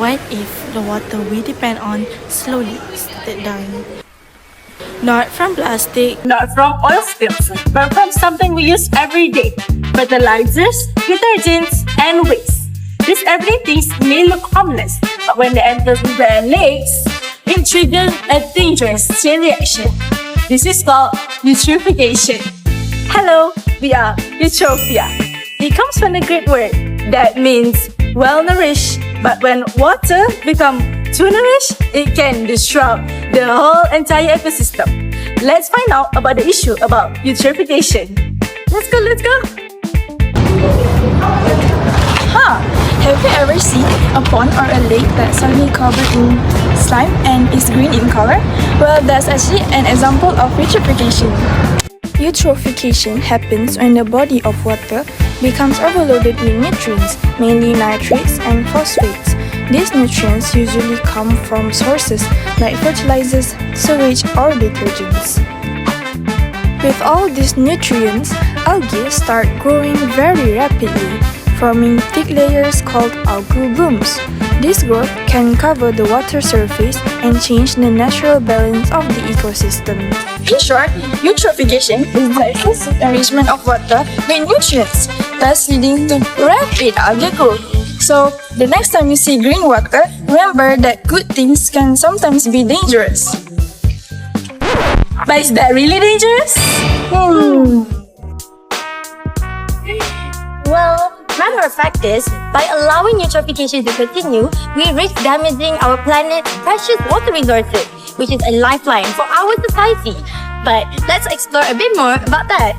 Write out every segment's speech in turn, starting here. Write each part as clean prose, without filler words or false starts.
What if the water we depend on slowly started dying? Not from plastic, Not from oil spills, but from something we use every day. Fertilizers, detergents, and waste. These everyday things may look harmless, but when they enter the lakes, it triggers a dangerous chain reaction. This is called eutrophication. Hello, we are Eutrophia. It comes from the Greek word that means well-nourished, but when water becomes too nourished, it can disrupt the whole entire ecosystem. Let's find out about the issue about eutrophication. Let's go. Have you ever seen a pond or a lake that's suddenly covered in slime and is green in color? Well, that's actually an example of eutrophication. Eutrophication happens when the body of water becomes overloaded with nutrients, mainly nitrates and phosphates. These nutrients usually come from sources like fertilizers, sewage, or detergents. With all these nutrients, algae start growing very rapidly, forming thick layers called algal blooms. This growth can cover the water surface and change the natural balance of the ecosystem. In short, eutrophication is the excessive enrichment of water with nutrients, thus leading to rapid algae growth. So, the next time you see green water, remember that good things can sometimes be dangerous. But is that really dangerous? Well, matter of fact is, by allowing eutrophication to continue, we risk damaging our planet's precious water resources, which is a lifeline for our society. But let's explore a bit more about that.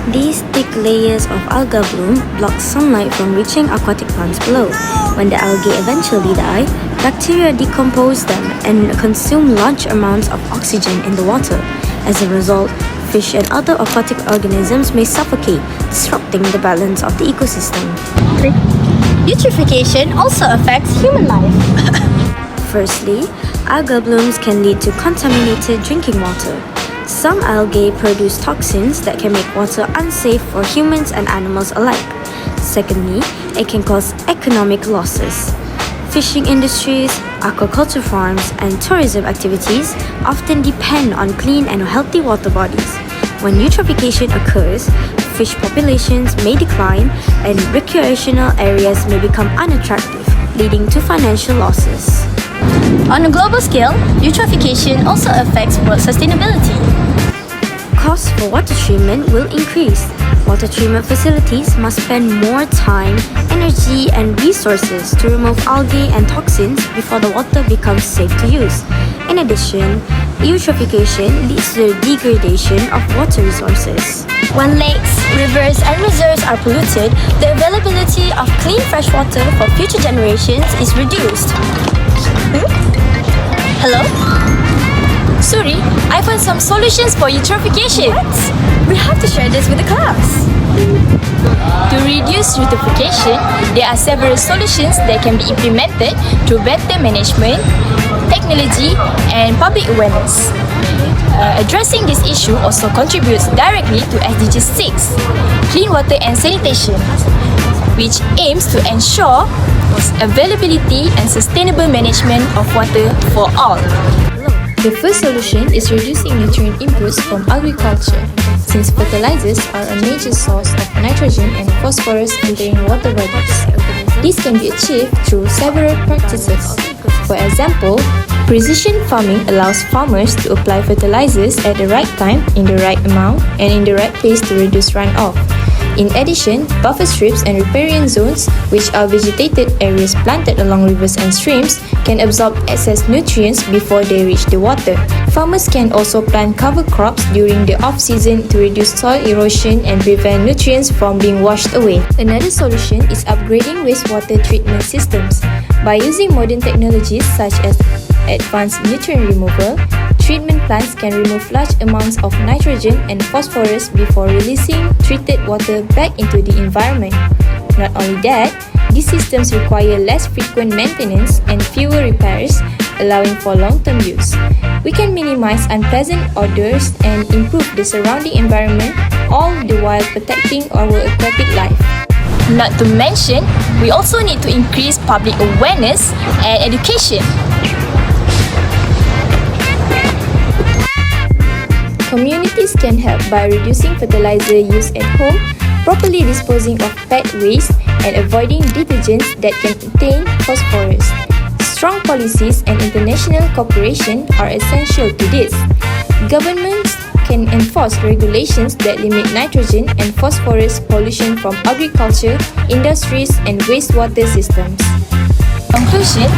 These thick layers of algal bloom block sunlight from reaching aquatic plants below. When the algae eventually die, bacteria decompose them and consume large amounts of oxygen in the water. As a result, fish and other aquatic organisms may suffocate, disrupting the balance of the ecosystem. Eutrophication also affects human life. Firstly, algal blooms can lead to contaminated drinking water. Some algae produce toxins that can make water unsafe for humans and animals alike. Secondly, it can cause economic losses. Fishing industries, aquaculture farms, and tourism activities often depend on clean and healthy water bodies. When eutrophication occurs, fish populations may decline and recreational areas may become unattractive, leading to financial losses. On a global scale, eutrophication also affects world sustainability. Costs for water treatment will increase. Water treatment facilities must spend more time, energy, and resources to remove algae and toxins before the water becomes safe to use. In addition, eutrophication leads to the degradation of water resources. When lakes, rivers, and reserves are polluted, the availability of clean fresh water for future generations is reduced. Hello? Sorry, I found some solutions for eutrophication. What? We have to share this with the class. To reduce eutrophication, there are several solutions that can be implemented through better management, technology, and public awareness. Addressing this issue also contributes directly to SDG 6, Clean Water and Sanitation, which aims to ensure availability and sustainable management of water for all. The first solution is reducing nutrient inputs from agriculture, since fertilizers are a major source of nitrogen and phosphorus entering water bodies. This can be achieved through several practices. For example, precision farming allows farmers to apply fertilizers at the right time, in the right amount, and in the right place to reduce runoff. In addition, buffer strips and riparian zones, which are vegetated areas planted along rivers and streams, can absorb excess nutrients before they reach the water. Farmers can also plant cover crops during the off-season to reduce soil erosion and prevent nutrients from being washed away. Another solution is upgrading wastewater treatment systems. By using modern technologies such as advanced nutrient removal, treatment plants can remove large amounts of nitrogen and phosphorus before releasing treated water back into the environment. Not only that, these systems require less frequent maintenance and fewer repairs, allowing for long-term use. We can minimize unpleasant odors and improve the surrounding environment, all the while protecting our aquatic life. Not to mention, we also need to increase public awareness and education. Communities can help by reducing fertilizer use at home, properly disposing of pet waste, and avoiding detergents that can contain phosphorus. Strong policies and international cooperation are essential to this. Governments can enforce regulations that limit nitrogen and phosphorus pollution from agriculture, industries, and wastewater systems. Conclusion,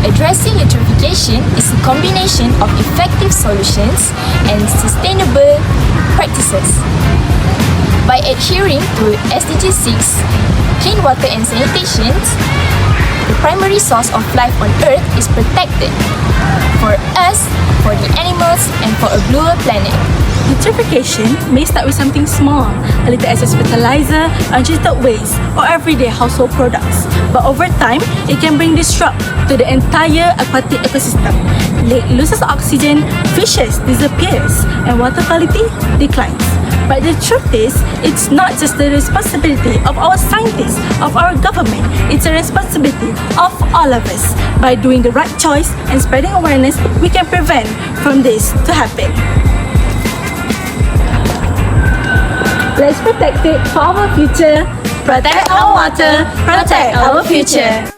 addressing eutrophication is a combination of effective solutions and sustainable practices. By adhering to SDG 6, clean water and sanitation, the primary source of life on Earth is protected. For us, for the animals, and for a bluer planet. Eutrophication may start with something small, a little excess fertilizer, untreated waste, or everyday household products. But over time, it can bring disrupt to the entire aquatic ecosystem. Lake loses oxygen, fishes disappears, and water quality declines. But the truth is, it's not just the responsibility of our scientists, of our government, it's a responsibility of all of us. By doing the right choice and spreading awareness, we can prevent from this to happen. Let's protect it for our future. Protect our water, protect our future.